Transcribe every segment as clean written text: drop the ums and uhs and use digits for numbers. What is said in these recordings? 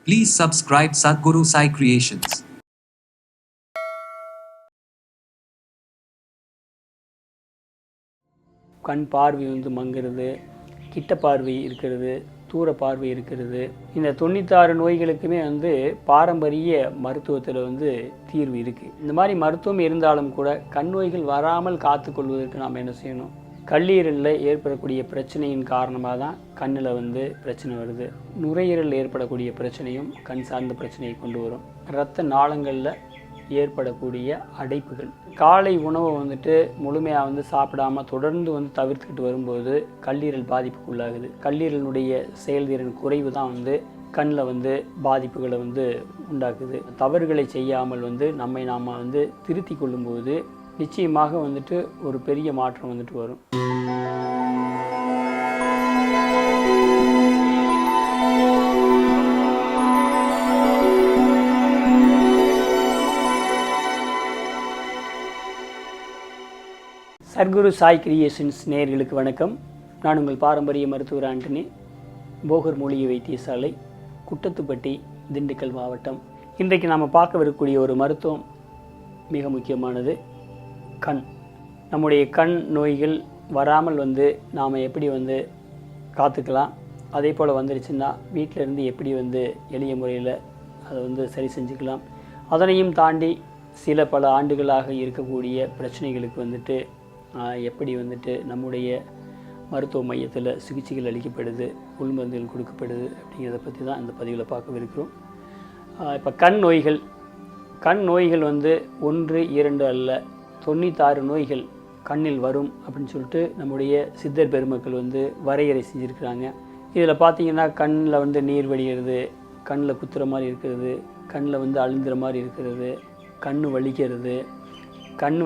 Please subscribe Sadhguru Sai Creations. கண் பார்வை மங்குறது, கிட்ட பார்வை இருக்கிறது, தூர பார்வை இருக்கிறது. இந்த 96 நோய்களுக்குமே பாரம்பரிய மருத்துவத்தில் தீர்வு இருக்குது. இந்த மாதிரி மருத்துவம் இருந்தாலும் கூட கண் நோய்கள் வராமல் காத்துக்கொள்வதற்கு நாம் என்ன செய்யணும்? கல்லீரலில் ஏற்படக்கூடிய பிரச்சனையின் காரணமாக தான் கண்ணில் பிரச்சனை வருது. நுரையீரலில் ஏற்படக்கூடிய பிரச்சனையும் கண் சார்ந்த பிரச்சனையை கொண்டு வரும். இரத்த நாளங்களில் ஏற்படக்கூடிய அடைப்புகள், காலை உணவை முழுமையாக சாப்பிடாமல் தொடர்ந்து தவிர்த்துக்கிட்டு வரும்போது கல்லீரல் பாதிப்புக்குள்ளாகுது. கல்லீரலினுடைய செயல்திறன் குறைவு தான் கண்ணில் பாதிப்புகளை உண்டாக்குது. தவறுகளை செய்யாமல் நம்மை நாம் திருத்தி கொள்ளும்போது நிச்சயமாக ஒரு பெரிய மாற்றம் வரும். சத்குரு சாய் கிரியேஷன்ஸ் நேயர்களுக்கு வணக்கம். நான் உங்கள் பாரம்பரிய மருத்துவர் ஆண்டனி, போகர் மூலிகை வைத்தியசாலை, குட்டத்துப்பட்டி, திண்டுக்கல் மாவட்டம். இன்றைக்கு நாம் பார்க்கவிருக்கக்கூடிய ஒரு மருத்துவம் மிக முக்கியமானது. கண். நம்முடைய கண் நோய்கள் வராமல் நாம் எப்படி காத்துக்கலாம், அதே போல் வந்துருச்சுன்னா வீட்டில் இருந்து எப்படி எளிய முறையில் அதை சரி செஞ்சுக்கலாம். அதனையும் தாண்டி சில பல ஆண்டுகளாக இருக்கக்கூடிய பிரச்சனைகளுக்கு எப்படி நம்முடைய மருத்துவ மையத்தில் சிகிச்சைகள் அளிக்கப்படுது, உள்மருந்துகள் கொடுக்கப்படுது அப்படிங்கிறத பற்றி தான் இந்த பதிவில் பார்க்கவிருக்கிறோம். இப்போ கண் நோய்கள் 1, 2 அல்ல, 96 நோய்கள் கண்ணில் வரும் அப்படின்னு சொல்லிட்டு நம்முடைய சித்தர் பெருமக்கள் வரையறை செஞ்சுருக்கிறாங்க. இதில் பார்த்திங்கன்னா கண்ணில் நீர் வடிகிறது, கண்ணில் குத்துற மாதிரி இருக்கிறது, கண்ணில் அழுந்துற மாதிரி இருக்கிறது, கண் வலிக்கிறது, கண்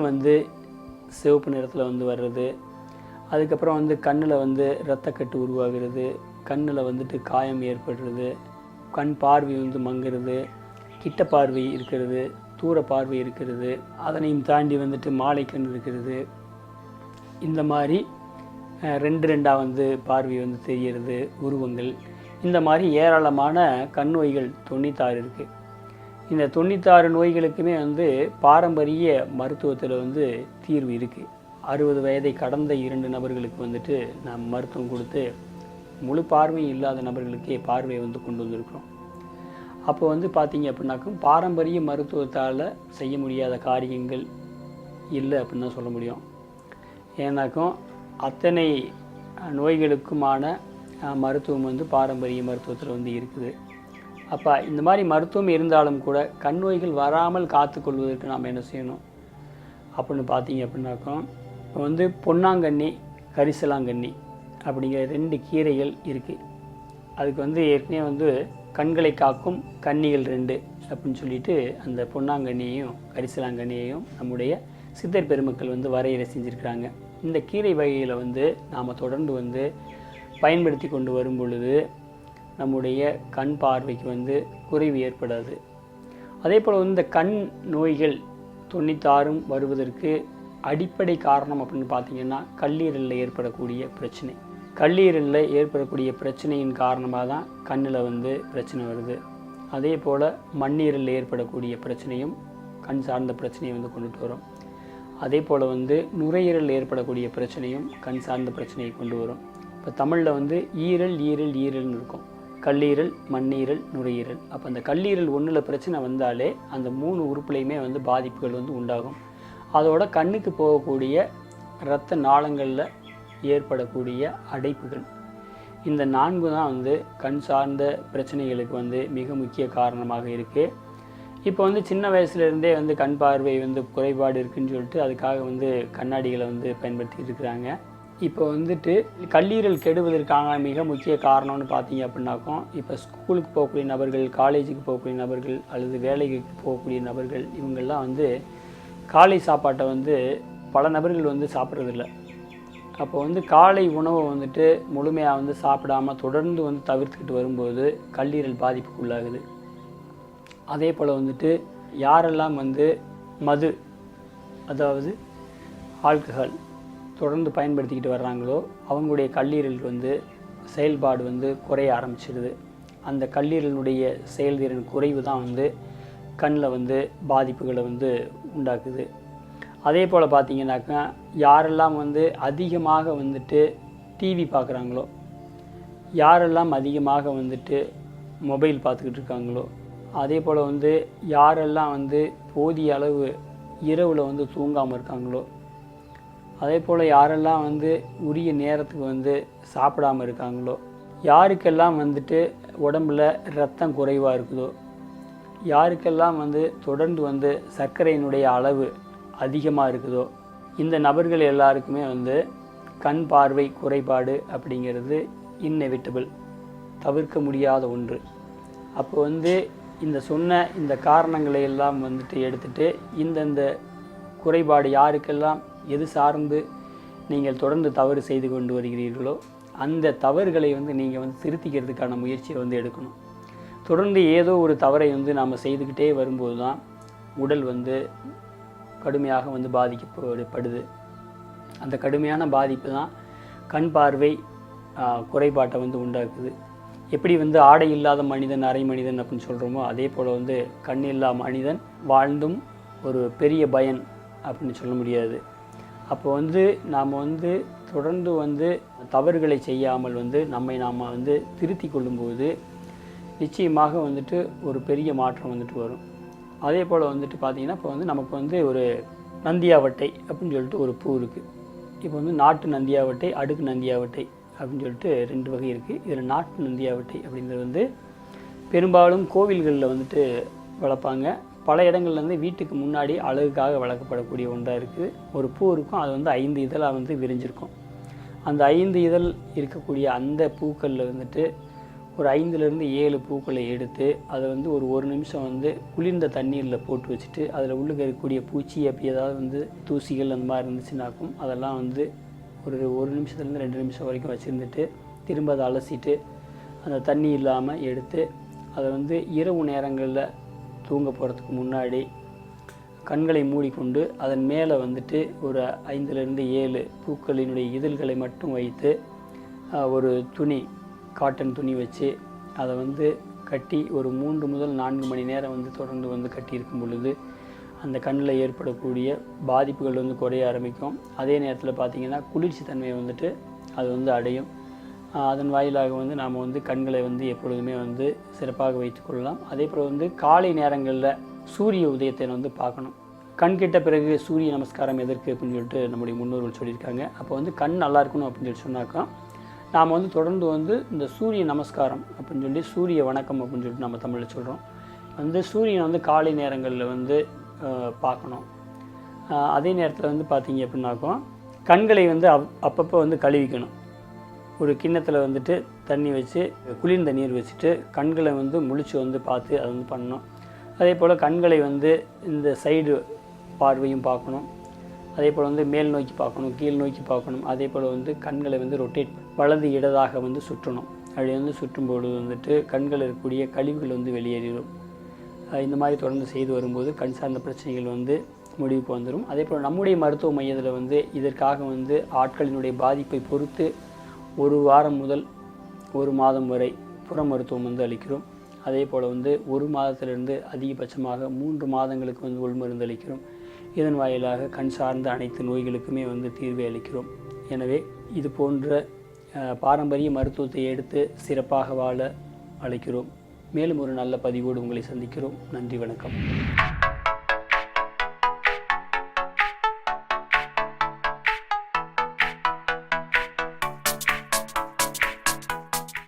சிவப்பு நிறத்தில் வர்றது, அதுக்கப்புறம் கண்ணில் இரத்தக்கட்டு உருவாகிறது, கண்ணில் காயம் ஏற்படுறது, கண் பார்வை மங்குறது, கிட்ட பார்வை இருக்கிறது, தூர பார்வை இருக்கிறது, அதனையும் தாண்டி மாலை கண் இருக்கிறது. இந்த மாதிரி 2 பார்வை தெரிகிறது, உருவங்கள். இந்த மாதிரி ஏராளமான கண் நோய்கள் 96 இருக்குது. இந்த 96 நோய்களுக்குமே பாரம்பரிய மருத்துவத்தில் தீர்வு இருக்குது. 60 வயதை கடந்த 2 நபர்களுக்கு நாம் மருத்துவம் கொடுத்து முழு பார்வையும் இல்லாத நபர்களுக்கே பார்வையை கொண்டு வந்திருக்கிறோம். அப்போ பார்த்தீங்க அப்படின்னாக்கும் பாரம்பரிய மருத்துவத்தால் செய்ய முடியாத காரியங்கள் இல்லை அப்படின்னு தான் சொல்ல முடியும். ஏன்னாக்கும் அத்தனை நோய்களுக்குமான மருத்துவம் பாரம்பரிய மருத்துவத்தில் இருக்குது. அப்போ இந்த மாதிரி மருத்துவம் இருந்தாலும் கூட கண் நோய்கள் வராமல் காத்துக்கொள்வதற்கு நாம் என்ன செய்யணும் அப்படின்னு பார்த்தீங்க அப்படின்னாக்கும் இப்போ பொன்னாங்கண்ணி, கரிசலாங்கண்ணி அப்படிங்கிற 2 கீரைகள் இருக்குது. அதுக்கு ஏற்கனவே கண்களை காக்கும் கன்னிகள் 2 அப்படின்னு சொல்லிட்டு அந்த பொன்னாங்கண்ணியையும் கரிசலாங்கண்ணியையும் நம்முடைய சித்தர் பெருமக்கள் வரையறை செஞ்சுருக்கிறாங்க. இந்த கீரை வகையில் நாம் தொடர்ந்து பயன்படுத்தி கொண்டு வரும் பொழுது நம்முடைய கண் பார்வைக்கு குறைவு ஏற்படாது. அதே போல் இந்த கண் நோய்கள் 96 வருவதற்கு அடிப்படை காரணம் அப்படின்னு பார்த்திங்கன்னா கல்லீரலில் ஏற்படக்கூடிய பிரச்சனை. கல்லீரலில் ஏற்படக்கூடிய பிரச்சனையின் காரணமாக தான் கண்ணில் பிரச்சனை வருது. அதே போல் மண்ணீரலில் ஏற்படக்கூடிய பிரச்சனையும் கண் சார்ந்த பிரச்சனையை கொண்டுட்டு வரும். அதே போல் நுரையீரலில் ஏற்படக்கூடிய பிரச்சனையும் கண் சார்ந்த பிரச்சனையை கொண்டு வரும். இப்போ தமிழில் ஈரல்னு இருக்கும். கல்லீரல், மண்ணீரல், நுரையீரல். அப்போ அந்த கல்லீரல் 1 பிரச்சனை வந்தாலே அந்த 3 உறுப்புலையுமே பாதிப்புகள் உண்டாகும். அதோட கண்ணுக்கு போகக்கூடிய இரத்த நாளங்களில் ஏற்படக்கூடிய அடைப்புகள், இந்த 4 தான் கண் சார்ந்த பிரச்சனைகளுக்கு மிக முக்கிய காரணமாக இருக்குது. இப்போ சின்ன வயசுலேருந்தே கண் பார்வை குறைபாடு இருக்குதுன்னு சொல்லிட்டு அதுக்காக கண்ணாடிகளை பயன்படுத்திட்டு இருக்கிறாங்க. இப்போ கல்லீரல் கெடுவதற்கான மிக முக்கிய காரணம்னு பார்த்தீங்க அப்படின்னாக்கும் இப்போ ஸ்கூலுக்கு போகக்கூடிய நபர்கள், காலேஜுக்கு போகக்கூடிய நபர்கள் அல்லது வேலைக்கு போகக்கூடிய நபர்கள் இவங்கெல்லாம் காலை சாப்பாட்டை பல நபர்கள் சாப்பிட்றதில்ல. அப்போ காலை உணவை முழுமையாக சாப்பிடாமல் தொடர்ந்து தவிர்த்துக்கிட்டு வரும்போது கல்லீரல் பாதிப்புக்குள்ளாகுது. அதே போல் யாரெல்லாம் மது, அதாவது ஆல்கஹால் தொடர்ந்து பயன்படுத்திக்கிட்டு வர்றாங்களோ அவங்களுடைய கல்லீரல் செயல்பாடு குறைய ஆரம்பிச்சிடுது. அந்த கல்லீரலுடைய செயல்திறன் குறைவு தான் வந்து கண்ணில் வந்து பாதிப்புகளை வந்து உண்டாக்குது. அதே போல் பார்த்திங்கனாக்கா யாரெல்லாம் வந்து அதிகமாக வந்துட்டு டிவி பார்க்குறாங்களோ, யாரெல்லாம் அதிகமாக வந்துட்டு மொபைல் பார்த்துக்கிட்டு இருக்காங்களோ, அதே போல் வந்து யாரெல்லாம் வந்து போதிய அளவு இரவில் வந்து தூங்காமல் இருக்காங்களோ, அதே போல் யாரெல்லாம் வந்து உரிய நேரத்துக்கு வந்து சாப்பிடாமல் இருக்காங்களோ, யாருக்கெல்லாம் வந்துட்டு உடம்பில் இரத்தம் குறைவாக இருக்குதோ, யாருக்கெல்லாம் வந்து தொடர்ந்து வந்து சர்க்கரையினுடைய அளவு அதிகமாக இருக்குதோ, இந்த நபர்கள் எல்லாருக்குமே வந்து கண் பார்வை குறைபாடு அப்படிங்கிறது இன்னெவிட்டபிள், தவிர்க்க முடியாத ஒன்று. அப்போ வந்து இந்த சொன்ன இந்த காரணங்களை எல்லாம் வந்துட்டு எடுத்துகிட்டு இந்தந்த குறைபாடு யாருக்கெல்லாம் எது சார்ந்து நீங்கள் தொடர்ந்து தவறு செய்து கொண்டு வருகிறீர்களோ அந்த தவறுகளை வந்து நீங்கள் வந்து திருத்திக்கிறதுக்கான முயற்சியை வந்து எடுக்கணும். தொடர்ந்து ஏதோ ஒரு தவறை வந்து நாம் செய்துக்கிட்டே வரும்போது தான் உடல் வந்து கடுமையாக வந்து பாதிக்கப்படுது. அந்த கடுமையான பாதிப்பு தான் கண் பார்வை குறைபாட்டை வந்து உண்டாக்குது. எப்படி வந்து ஆடை இல்லாத மனிதன் அரை மனிதன் அப்படின்னு சொல்கிறோமோ, அதே போல் வந்து கண் இல்லா மனிதன் வாழ்ந்தும் ஒரு பெரிய பயன் அப்படின்னு சொல்ல முடியாது. அப்போ வந்து நாம் வந்து தொடர்ந்து வந்து தவறுகளை செய்யாமல் வந்து நாம் வந்து திருத்தி கொள்ளும்போது நிச்சயமாக வந்துட்டு ஒரு பெரிய மாற்றம் வந்துட்டு வரும். அதே போல் வந்துட்டு பார்த்திங்கன்னா இப்போ வந்து நமக்கு வந்து ஒரு நந்தியாவட்டை அப்படின்னு சொல்லிட்டு ஒரு பூ இருக்குது. இப்போ வந்து நாட்டு நந்தியாவட்டை, அடுக்கு நந்தியாவட்டை அப்படின்னு சொல்லிட்டு 2 வகை இருக்குது. இதில் நாட்டு நந்தியாவட்டை அப்படிங்கிறது வந்து பெரும்பாலும் கோவில்களில் வந்துட்டு வளர்ப்பாங்க. பல இடங்கள்லேருந்து வீட்டுக்கு முன்னாடி அழகுக்காக வளர்க்கப்படக்கூடிய ஒன்றாக இருக்குது. ஒரு பூ இருக்கும், அது வந்து 5 இதழாக வந்து விரிஞ்சிருக்கும். அந்த 5 இதழ் இருக்கக்கூடிய அந்த பூக்களில் வந்துட்டு ஒரு 5லேருந்து 7 பூக்களை எடுத்து அதை வந்து ஒரு நிமிஷம் வந்து குளிர்ந்த தண்ணீரில் போட்டு வச்சுட்டு அதில் உள்ளுக்க இருக்கக்கூடிய பூச்சி அப்படி ஏதாவது வந்து தூசிகள் அந்த மாதிரி இருந்துச்சுன்னாக்கும் அதெல்லாம் வந்து ஒரு நிமிஷத்துலேருந்து 2 நிமிஷம் வரைக்கும் வச்சுருந்துட்டு திரும்ப அதை அலசிட்டு அந்த தண்ணி இல்லாமல் எடுத்து அதை வந்து இரவு நேரங்களில் தூங்க போகிறதுக்கு முன்னாடி கண்களை மூடிக்கொண்டு அதன் மேலே வந்துட்டு ஒரு 5லேருந்து 7 பூக்களினுடைய இதழ்களை மட்டும் வைத்து ஒரு துணி, காட்டன் துணி வச்சு அதை வந்து கட்டி ஒரு 3 முதல் 4 மணி நேரம் வந்து தொடர்ந்து வந்து கட்டியிருக்கும் பொழுது அந்த கண்ணில் ஏற்படக்கூடிய பாதிப்புகள் வந்து குறைய ஆரம்பிக்கும். அதே நேரத்தில் பார்த்திங்கன்னா குளிர்ச்சி தன்மையை வந்துட்டு அது வந்து அடையும். அதன் வாயிலாக வந்து நாம் வந்து கண்களை வந்து எப்பொழுதுமே வந்து சிறப்பாக வைத்துக்கொள்ளலாம். அதே போல் வந்து காலை நேரங்களில் சூரிய உதயத்தை வந்து பார்க்கணும். கண் கெட்ட பிறகு சூரிய நமஸ்காரம் எதற்கு அப்படின்னு சொல்லிட்டு நம்முடைய முன்னோர்கள் சொல்லியிருக்காங்க. அப்போ வந்து கண் நல்லா இருக்கணும் அப்படின்னு சொல்லி சொன்னாக்கா நாம் வந்து தொடர்ந்து வந்து இந்த சூரிய நமஸ்காரம் அப்படின்னு சொல்லி சூரிய வணக்கம் அப்படின்னு சொல்லிட்டு நம்ம தமிழில் சொல்கிறோம். வந்து சூரியனை வந்து காலை நேரங்களில் வந்து பார்க்கணும். அதே நேரத்தில் வந்து பார்த்திங்க அப்படின்னாக்கும் கண்களை வந்து அப்பப்போ வந்து கழுவிக்கணும். ஒரு கிண்ணத்தில் வந்துட்டு தண்ணி வச்சு குளிர்ந்த நீர் வச்சுட்டு கண்களை வந்து முழிச்சு வந்து பார்த்து அதை வந்து பண்ணணும். அதே போல் கண்களை வந்து இந்த சைடு பார்வையும் பார்க்கணும். அதே போல் வந்து மேல் நோக்கி பார்க்கணும், கீழ் நோக்கி பார்க்கணும். அதே போல் வந்து கண்களை வந்து ரொட்டேட் வலது இடதாக வந்து சுற்றணும். அப்படி வந்து சுற்றும்போது வந்துட்டு கண்கள் இருக்கக்கூடிய கழிவுகள் வந்து வெளியேறிடும். இந்த மாதிரி தொடர்ந்து செய்து வரும்போது கண் சார்ந்த பிரச்சனைகள் வந்து முடிவுக்கு வந்துடும். அதே போல் நம்முடைய மருத்துவ மையத்தில் வந்து இதற்காக வந்து ஆட்களினுடைய பாதிப்பை பொறுத்து 1 வாரம் முதல் 1 மாதம் வரை புற மருத்துவம் வந்து அளிக்கிறோம். அதே போல் வந்து 1 மாதத்திலிருந்து அதிகபட்சமாக 3 மாதங்களுக்கு வந்து உள்மருந்து அளிக்கிறோம். இதன் வாயிலாக கண் சார்ந்த அனைத்து நோய்களுக்குமே வந்து தீர்வை அளிக்கிறோம். எனவே இது போன்ற பாரம்பரிய மருத்துவத்தை எடுத்து சிறப்பாக வாழ அழைக்கிறோம். மேலும் ஒரு நல்ல பதிவோடு உங்களை சந்திக்கிறோம். நன்றி, வணக்கம்.